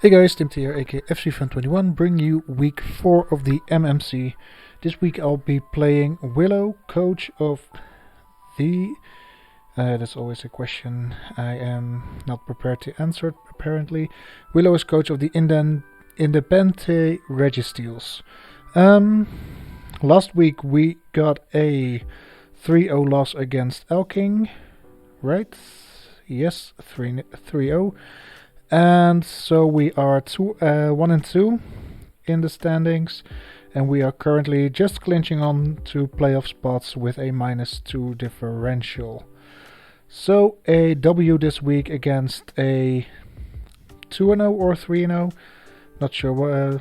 Hey guys, Tim here, aka FC21, bring you week 4 of the MMC. This week I'll be playing Willow, coach of the... that's always a question I am not prepared to answer, apparently. Willow is coach of the Indepente Registeels. Last week we got a 3-0 loss against Elking, right? Yes, 3-0. And so we are 1-2 in the standings, and we are currently just clinching on to playoff spots with a -2 differential. So a W this week against a 2-0 or 3-0. Not sure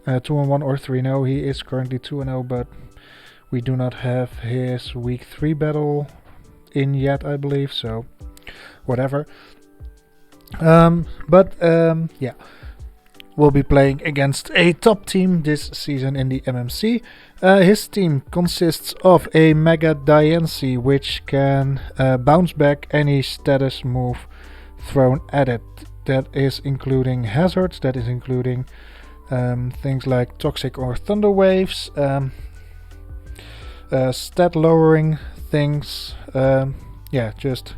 2-1 or 3-0. He is currently 2-0, but we do not have his week 3 battle in yet, I believe. So whatever. Yeah, we'll be playing against a top team this season in the MMC. His team consists of a Mega Diancie, which can bounce back any status move thrown at it. That is including hazards, that is including things like Toxic or Thunder Waves, stat lowering things, just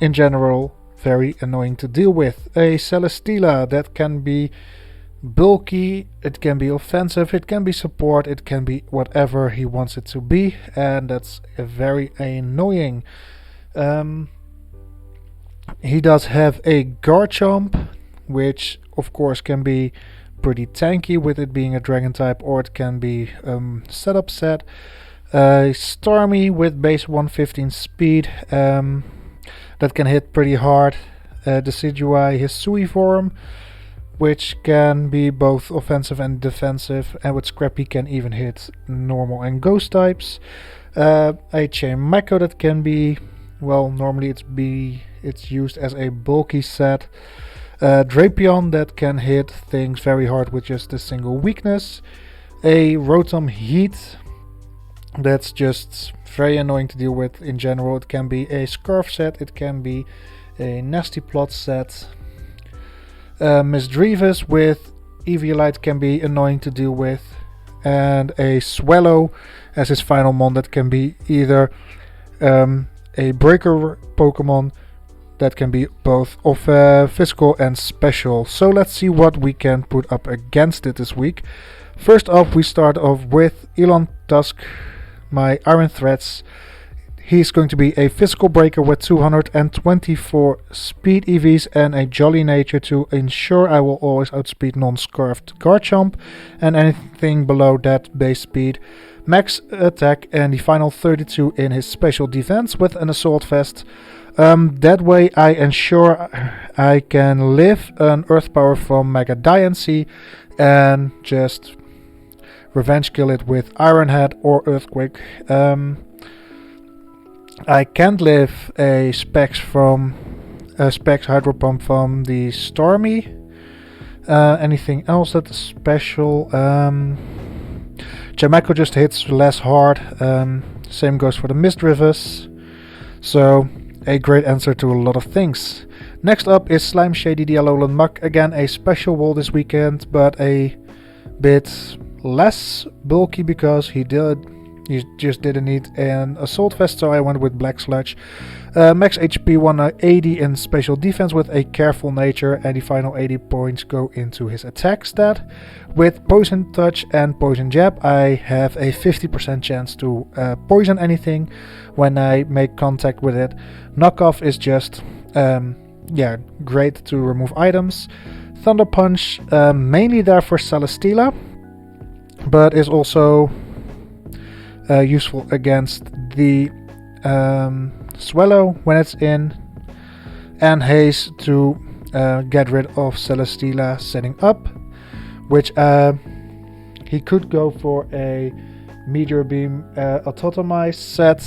in general very annoying to deal with. A Celesteela that can be bulky, it can be offensive, it can be support, it can be whatever he wants it to be, and that's very annoying. He does have a Garchomp, which of course can be pretty tanky with it being a dragon type, or it can be setup set. Starmie with base 115 speed, that can hit pretty hard. Decidueye, his Sui form, which can be both offensive and defensive, and with Scrappy can even hit normal and ghost types. A Mako that can be, well, normally it's used as a bulky set. Drapion that can hit things very hard with just a single weakness. A Rotom Heat that's just very annoying to deal with in general. It can be a Scarf set, it can be a Nasty Plot set. Misdreavus with Eviolite can be annoying to deal with. And a Swallow as his final mon that can be either a breaker Pokemon that can be both of physical and special. So let's see what we can put up against it this week. First off, we start off with Elon Tusk, my Iron Threats. He's going to be a physical breaker with 224 speed EVs and a jolly nature to ensure I will always outspeed non-scarfed Garchomp and anything below that base speed. Max attack and the final 32 in his special defense with an assault vest. That way I ensure I can live an earth power from Mega Diancie and just revenge kill it with Iron Head or Earthquake. I can't live a Specs Hydro Pump from the Starmie. Anything else that is special? Jamako just hits less hard. Same goes for the Misdreavus. So a great answer to a lot of things. Next up is Slime Shady the Alolan Muck. Again, a special wall this weekend, but a bit less bulky because he just didn't need an assault vest, so I went with Black Sludge. Max HP 180 in special defense with a careful nature, and the final 80 points go into his attack stat. With Poison Touch and Poison Jab, I have a 50% chance to poison anything when I make contact with it. Knockoff is just great to remove items. Thunder Punch, mainly there for Celesteela, but is also useful against the Swallow when it's in, and Haze to get rid of Celesteela setting up, which he could go for a Meteor Beam Autotomize set.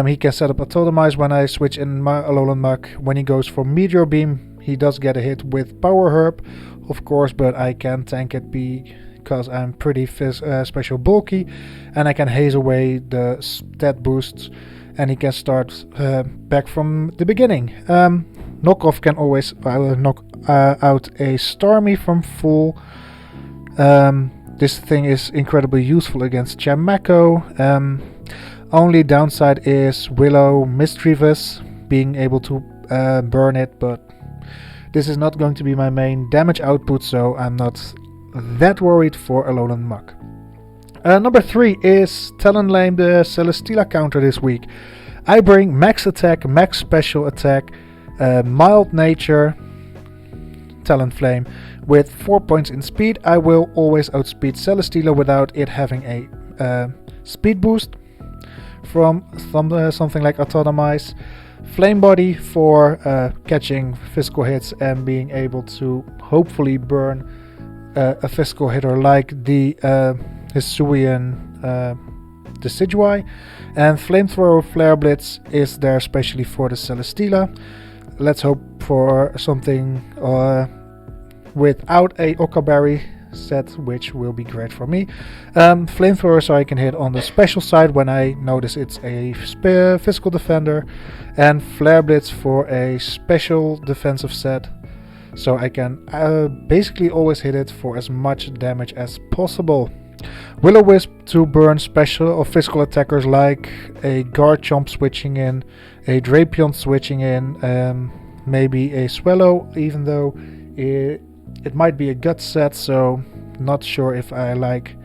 He can set up Autotomize when I switch in my Alolan Muck. When he goes for Meteor Beam, he does get a hit with Power Herb, of course, but I can tank it because I'm pretty special bulky, and I can haze away the stat boosts, and he can start back from the beginning. Knockoff can always out a Stormy from full. This thing is incredibly useful against Jamako. Only downside is Willow Misdreavus being able to burn it, but this is not going to be my main damage output, so I'm not that worried for a Lowland Muck. Number 3 is Talonflame, the Celesteela counter this week. I bring max attack, max special attack, mild nature, Talonflame. With 4 points in speed, I will always outspeed Celesteela without it having a speed boost from something like Autotomize. Flame Body for catching physical hits and being able to hopefully burn a physical hitter like the Hisuian Decidui. And Flamethrower Flare Blitz is there especially for the Celesteela. Let's hope for something without a Okaberry set, which will be great for me. Flamethrower so I can hit on the special side when I notice it's a physical defender, and Flare Blitz for a special defensive set so I can basically always hit it for as much damage as possible. Will-O-Wisp to burn special or physical attackers like a Garchomp switching in, a Drapion switching in, maybe a Swallow, even though it might be a gut set, so not sure if I like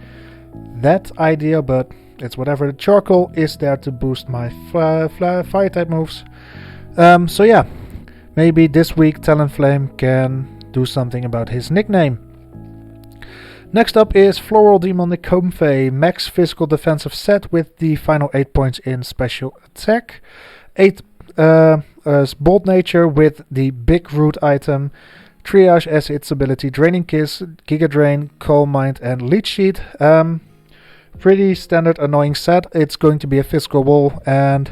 that idea, but it's whatever. The Charcoal is there to boost my fire type moves. So yeah, maybe this week Talonflame can do something about his nickname. Next up is Floral Demon, the Comfey, max physical defensive set with the final 8 points in special attack. 8 Bold Nature with the Big Root item. Triage as its ability, Draining Kiss, Giga Drain, Calm Mind, and Leech Sheet. Pretty standard annoying set. It's going to be a physical wall, and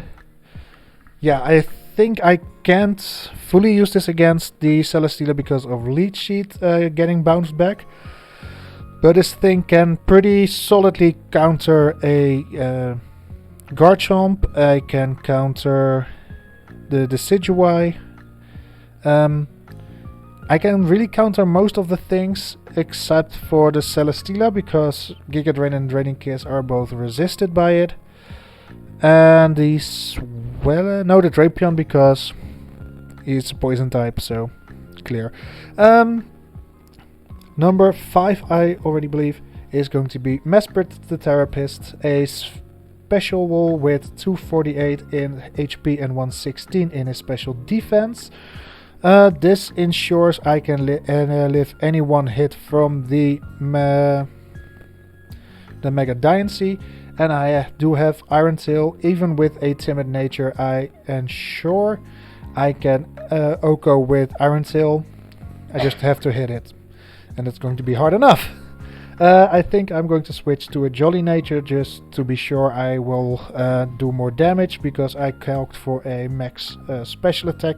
yeah, I think I can't fully use this against the Celesteela because of Leech Sheet getting bounced back. But this thing can pretty solidly counter a Garchomp. I can counter the Decidui. I can really counter most of the things except for the Celesteela because Giga Drain and Draining Kiss are both resisted by it. And the Drapion because it's a poison type, so clear. Number 5, I already believe, is going to be Mesprit the Therapist, a special wall with 248 in HP and 116 in his special defense. This ensures I can live any one hit from the Mega Diancie, and I do have Iron Tail. Even with a timid nature, I ensure I can Oko with Iron Tail. I just have to hit it, and it's going to be hard enough. I think I'm going to switch to a Jolly Nature just to be sure I will do more damage, because I calced for a max special attack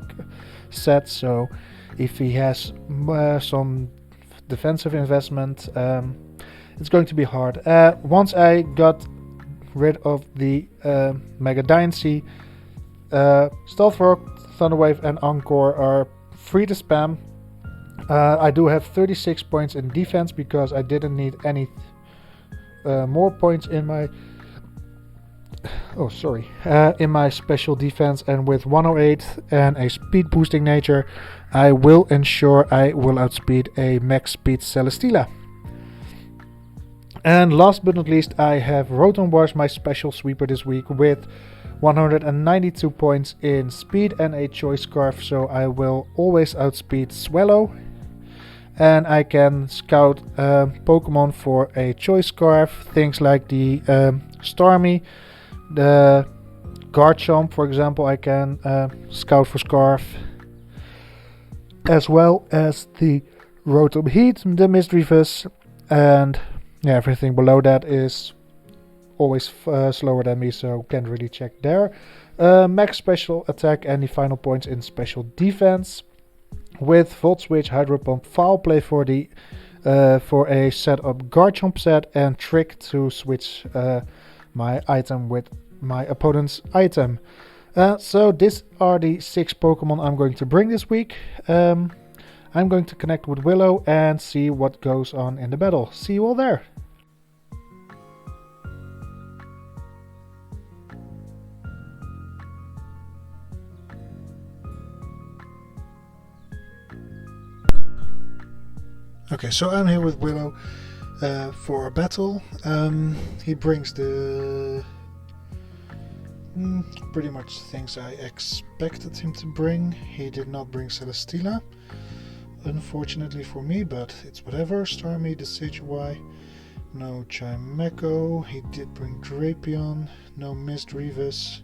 set, so if he has some defensive investment, it's going to be hard. Once I got rid of the Mega Diancie, Stealth Rock, Thunderwave and Encore are free to spam. I do have 36 points in defense because I didn't need any more points in my in my special defense, and with 108 and a speed boosting nature, I will ensure I will outspeed a max speed Celesteela. And last but not least, I have Rotom Wars, my special sweeper this week, with 192 points in speed and a Choice Scarf, so I will always outspeed Swallow. And I can scout Pokemon for a Choice Scarf, things like the Starmie, the Garchomp, for example, I can scout for Scarf, as well as the Rotom Heat, the Misdreavus, and yeah, everything below that is always slower than me, so can't really check there. Max special attack and the final points in special defense, with Volt Switch, Hydro Pump, Foul Play for the for a set up Garchomp set, and Trick to switch my item with my opponent's I these are the 6 Pokemon I'm going to bring this week. I'm going to connect with Willow and see what goes on in the battle. See you all there. Okay, so I'm here with Willow for a battle. He brings the pretty much things I expected him to bring. He did not bring Celesteela, unfortunately for me, but it's whatever. Starmie, the Decidueye, no Chimecho. He did bring Drapion, no Misdreavus,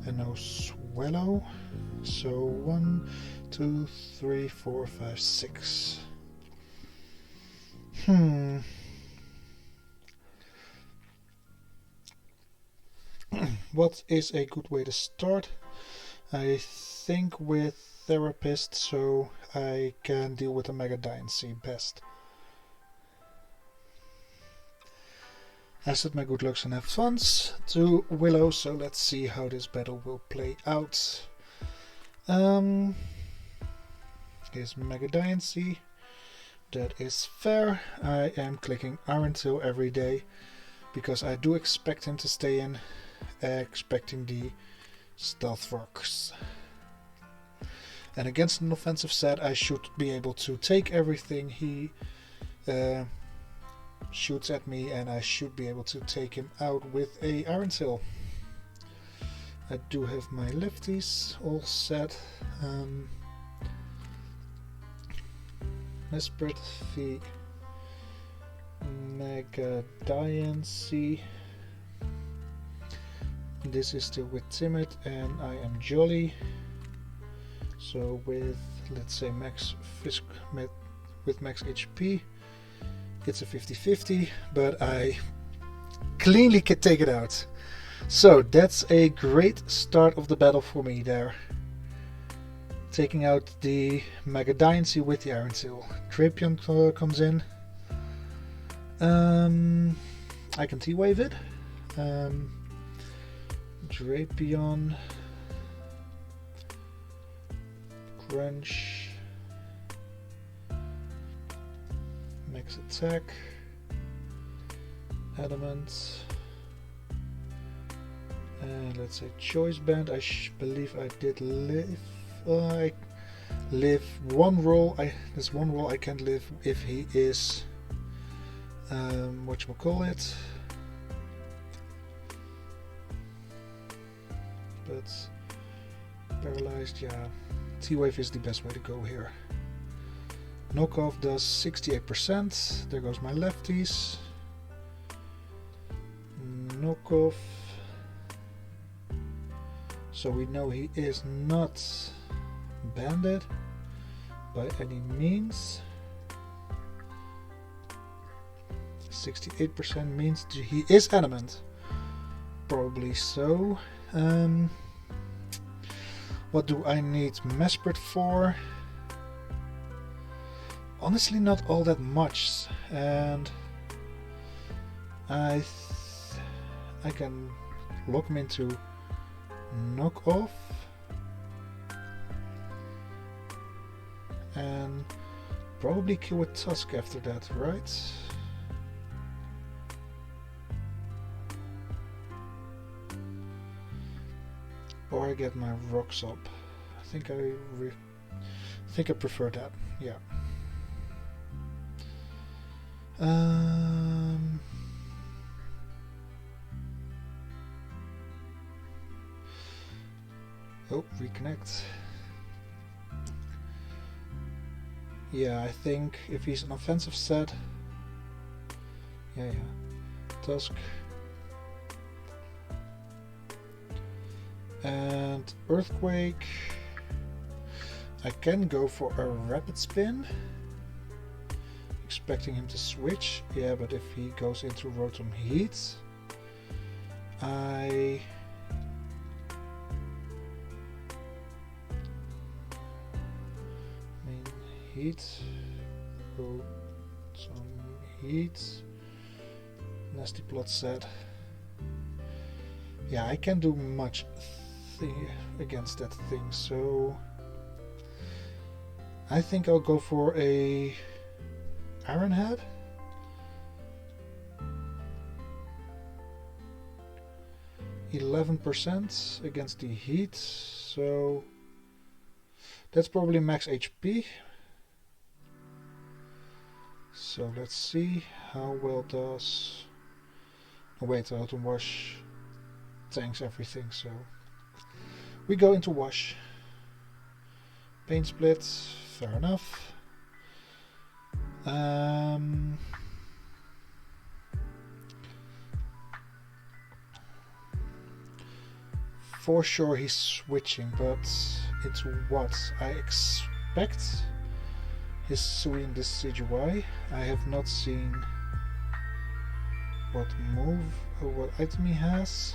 and no Swellow. So 1, 2, 3, 4, 5, 6. What is a good way to start? I think with Therapist, so I can deal with the Mega Diancie best. I set my good looks and have funs to Willow, so let's see how this battle will play out. Here's Mega Diancie. That is fair. I am clicking Iron Tail every day because I do expect him to stay in, expecting the Stealth Rocks. And against an offensive set, I should be able to take everything he shoots at me, and I should be able to take him out with a Iron Tail. I do have my lefties all set. Mesprit v Mega Diancie. This is still with Timid and I am Jolly. So with, let's say, with max HP, it's a 50-50, but I cleanly can take it out. So that's a great start of the battle for me there. Taking out the Mega Diancie with the Iron Tail. Drapion comes in. I can T-Wave it. Drapion. Crunch. Max attack. Adamant. And let's say Choice Band. I believe I did live. I live one roll. There's one roll I can live if he is whatchamacallit. But paralyzed, yeah. T-Wave is the best way to go here. Knockoff does 68%. There goes my lefties. Knockoff. So we know he is not banded by any means. 68% means he is adamant. Probably so. What do I need Mesprit for? Honestly, not all that much, and I can lock him into Knockoff and probably kill with Tusk after that, right? Or I get my rocks up. I think I prefer that. Yeah. Oh, reconnect. Yeah, I think if he's an offensive set, yeah, Tusk and Earthquake. I can go for a Rapid Spin, expecting him to switch. Yeah, but if he goes into Rotom Heat, I mean Heat, Rotom Heat, Nasty Plot set. Yeah, I can't do much against that thing, so I think I'll go for a Iron Head. %11 against the heat, so that's probably max HP. So let's see how well does. Oh wait, Auto Wash tanks everything, so we go into Wash. Paint Split, fair enough. For sure he's switching, but into what? I expect his Sui in this CGY. I have not seen what move or what item he has.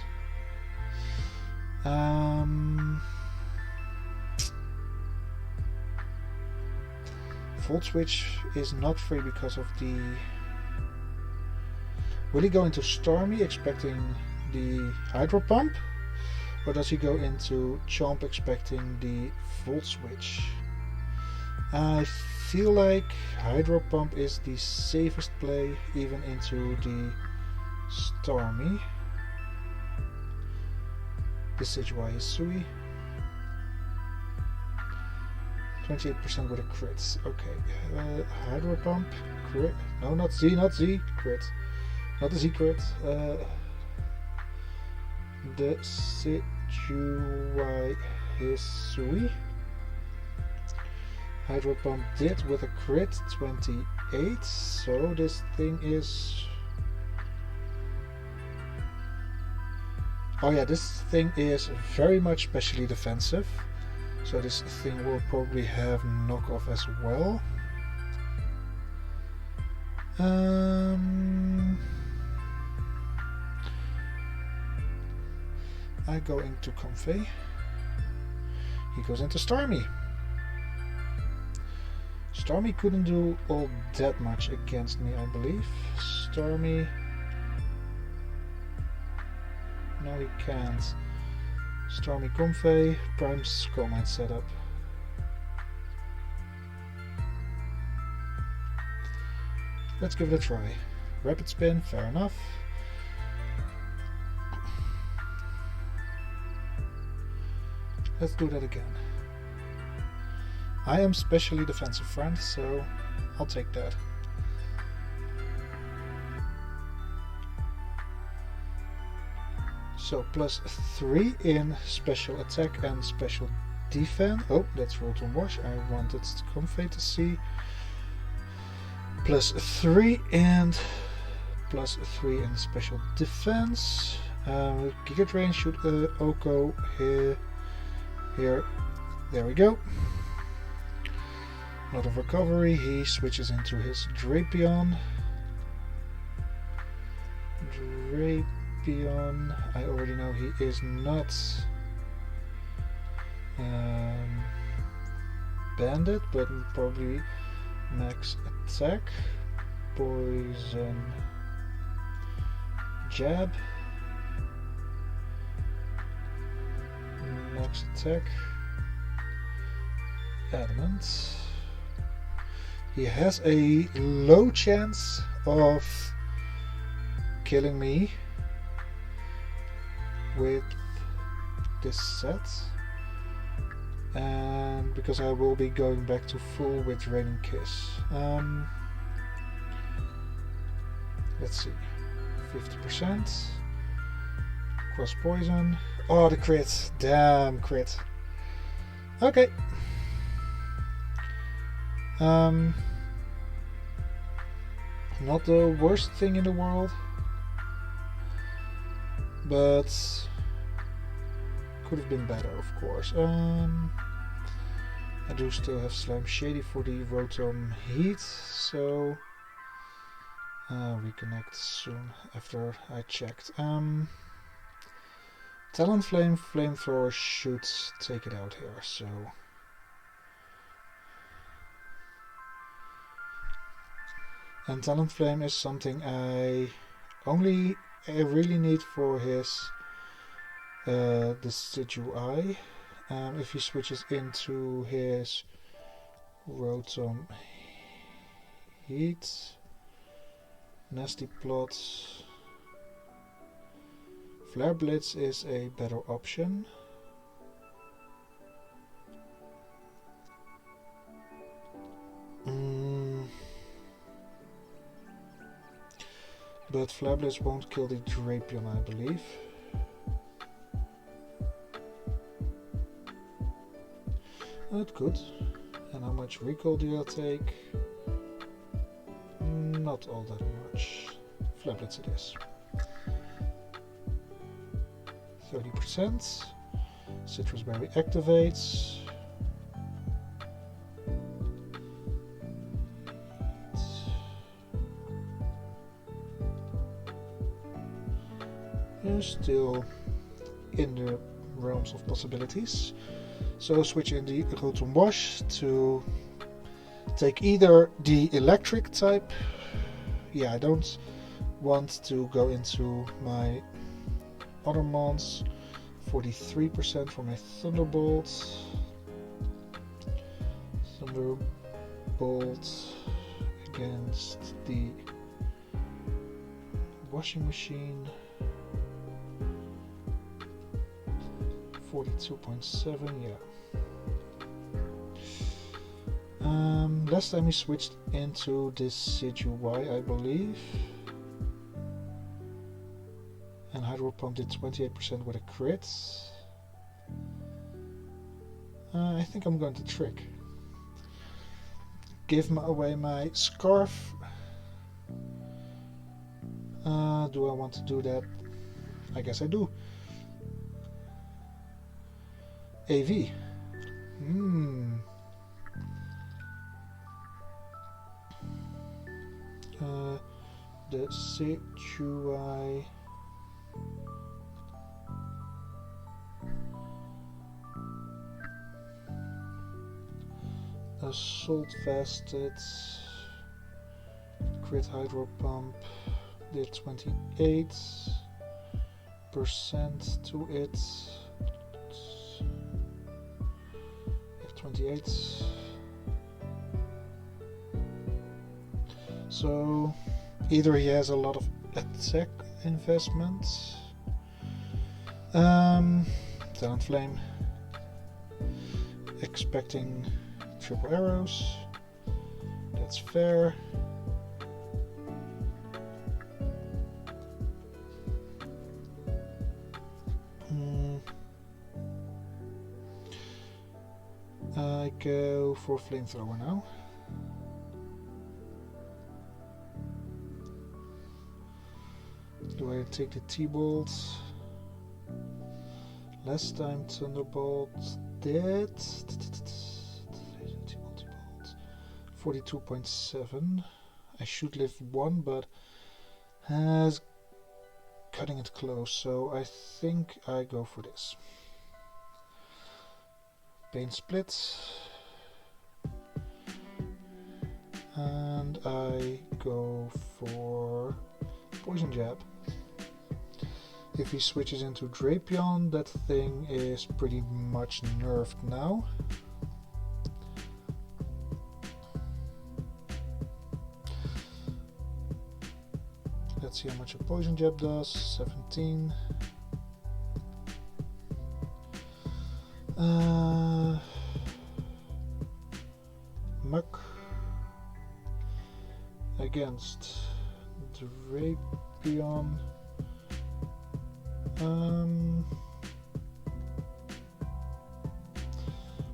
Volt Switch is not free because of the... Will he go into Stormy expecting the Hydro Pump? Or does he go into Chomp expecting the Volt Switch? I feel like Hydro Pump is the safest play, even into the Stormy. This is why he's Sui. 28% with a crit. Okay. Hydro Pump. Crit. No, not Z, not Z. Crit. Not the Z crit. The Situai is Sui. Hydro Pump did with a crit 28, so this thing is... Oh yeah, this thing is very much specially defensive, so this thing will probably have knockoff as well. I go into Comfey. He goes into Stormy. Stormy couldn't do all that much against me, I believe. Stormy... No, he can't. Stormy Comfey, Prime Skull Mine setup. Let's give it a try. Rapid Spin, fair enough. Let's do that again. I am specially defensive, friend, so I'll take that. So +3 in special attack and special defense. Oh, that's Rotom Wash. I wanted Comfey to see. +3 and +3 in special defense. Giga Drain should Oko here. There we go. A lot of recovery. He switches into his Drapion. I already know he is not Bandit, but probably max attack. Poison Jab. Max attack. Adamant. He has a low chance of killing me with this set, and because I will be going back to full with Raining Kiss. Let's see, 50%. Cross Poison. Oh, the crit! Damn crit. Okay. Not the worst thing in the world, but could have been better, of course. I do still have Slime Shady for the Rotom Heat, so reconnect soon after I checked. Talonflame, Flamethrower should take it out here, so... And Talonflame is something I really need for his Decidueye. If he switches into his Rotom Heat, Nasty Plot. Flare Blitz is a better option. But Flare Blitz won't kill the Drapion, I believe. That could. And how much recall do I take? Not all that much. Flare Blitz it is. 30%. Citrus Berry activates. You're still in the realms of possibilities. So switch in the Rotom Wash to take either the electric type. Yeah, I don't want to go into my other mons. 43% for my Thunderbolt. Thunderbolt against the washing machine. 42.7, yeah. Last time we switched into this Decidueye, I believe. And Hydro Pump did 28% with a crit. I think I'm going to trick. Give away my Scarf. Do I want to do that? I guess I do. AV. The Decidueye. Assault Vested. Crit Hydro Pump did 28% to it. 28. So either he has a lot of attack investments. Talent Flame. Expecting triple arrows. That's fair. I go for Flamethrower now. Do I take the T-Bolt? Last time Thunderbolt did 42.7. I should live one, but has cutting it close, so I think I go for this. Bane Split, and I go for Poison Jab. If he switches into Drapion, that thing is pretty much nerfed now. Let's see how much a Poison Jab does. 17. Muck against Drapion.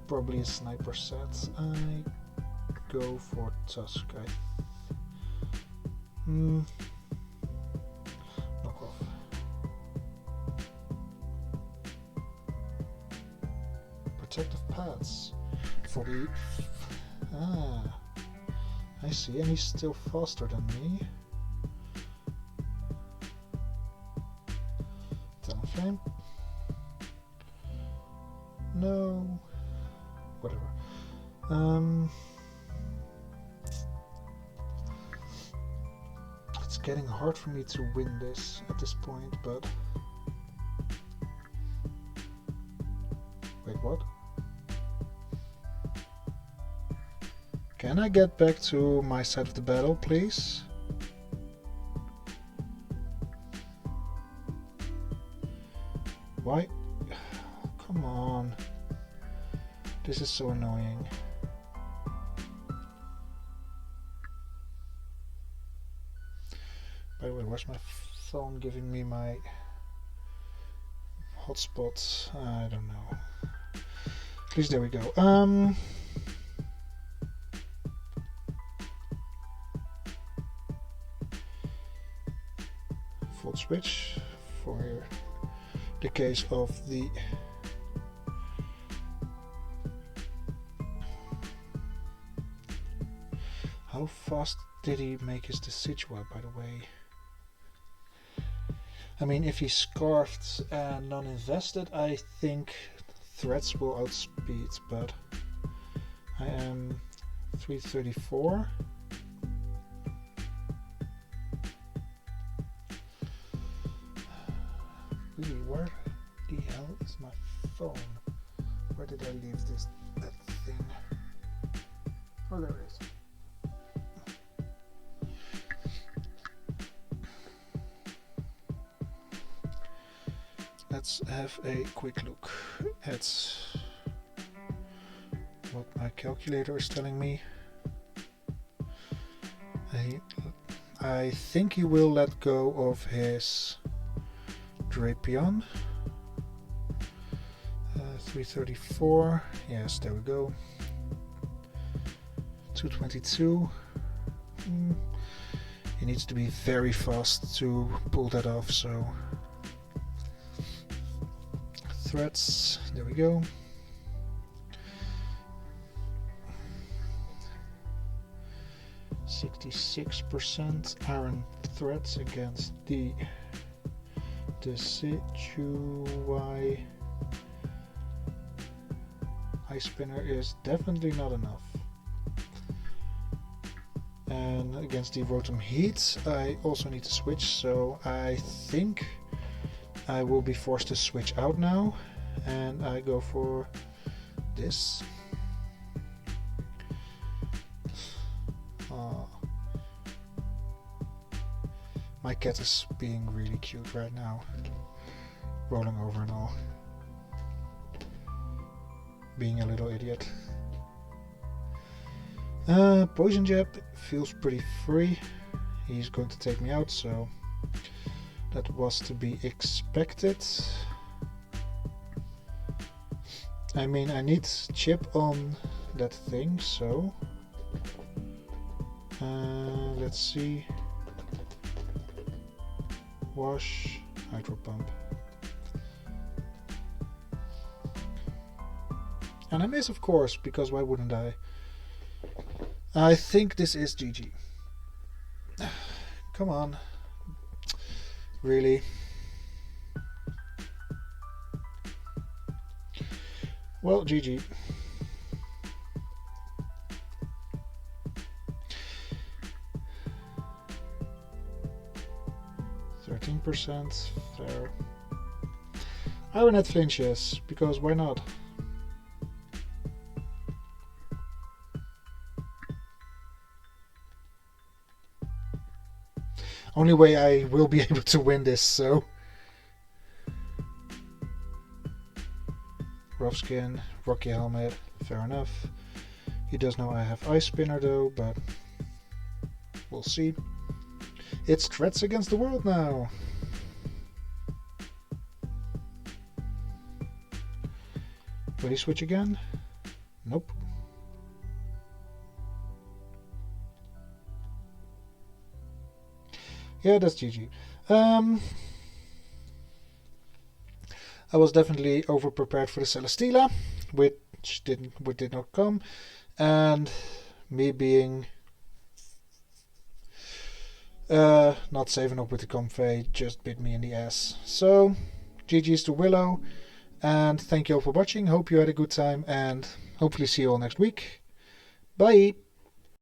Probably a sniper set. I go for Tusk. Knock off. Protective pads for the. I see, and he's still faster than me. Talent Flame. No. Whatever. It's getting hard for me to win this at this point, but wait, what? Can I get back to my side of the battle, please? Why? Come on. This is so annoying. By the way, where's my phone giving me my hotspots? I don't know. At least there we go. Full switch for the case of the how fast did he make his deciduous, by the way? I mean, if he scarfed and non-invested, I think threats will outspeed, but I am 334. Really, where the hell is my phone? Where did I leave that thing? Oh, there it is. Let's have a quick look at what my calculator is telling me. I think he will let go of his Drapion. 334. Yes, there we go. 222. He needs to be very fast to pull that off, so threats, there we go. %66 iron threats against the Decidueye. Ice Spinner is definitely not enough. And against the Rotom Heat, I also need to switch, so I think I will be forced to switch out now, and I go for this. My cat is being really cute right now, rolling over and all, being a little idiot. Poison Jab feels pretty free. He's going to take me out, so that was to be expected. I mean, I need chip on that thing, so let's see. Wash, Hydro Pump. And I miss, of course, because why wouldn't I? I think this is GG. Come on. Really? Well, GG. %, fair. Ironhead flinches, because why not? Only way I will be able to win this, so. Rough Skin, Rocky Helmet, fair enough. He does know I have Ice Spinner though, but we'll see. It's threats against the world now. Will he switch again? Nope. Yeah, that's GG. I was definitely over prepared for the Celesteela, which did not come, and me being not saving up with the Comfey just bit me in the ass. So GG's to Willow, and thank you all for watching. Hope you had a good time, and hopefully see you all next week. Bye.